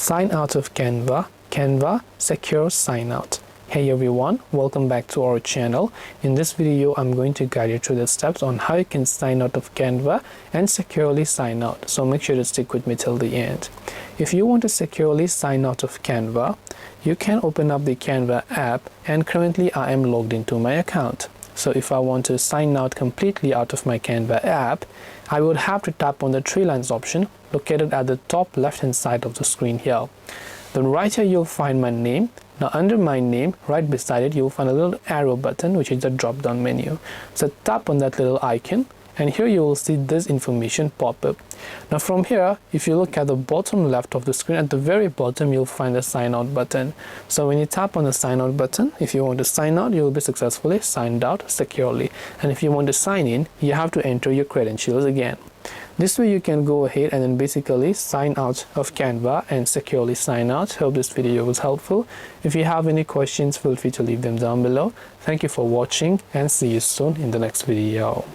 Sign out of Canva, Canva Secure Sign Out. Hey everyone, welcome back to our channel. In this video, I'm going to guide you through the steps on how you can sign out of Canva and securely sign out. So make sure to stick with me till the end. If you want to securely sign out of Canva, you can open up the Canva app, and currently I am logged into my account. So if I want to sign out completely out of my Canva app, I would have to tap on the three lines option located at the top left hand side of the screen here. Then right here you'll find my name. Now under my name, right beside it, you'll find a little arrow button, which is the drop down menu. So tap on that little icon, and here you will see this information pop up. Now from here, if you look at the bottom left of the screen, at the very bottom you'll find the sign out button. So when you tap on the sign out button, if you want to sign out, you'll be successfully signed out securely. And if you want to sign in, you have to enter your credentials again. This way you can go ahead and then basically sign out of Canva and securely sign out. Hope this video was helpful. If you have any questions, feel free to leave them down below. Thank you for watching, and see you soon in the next video.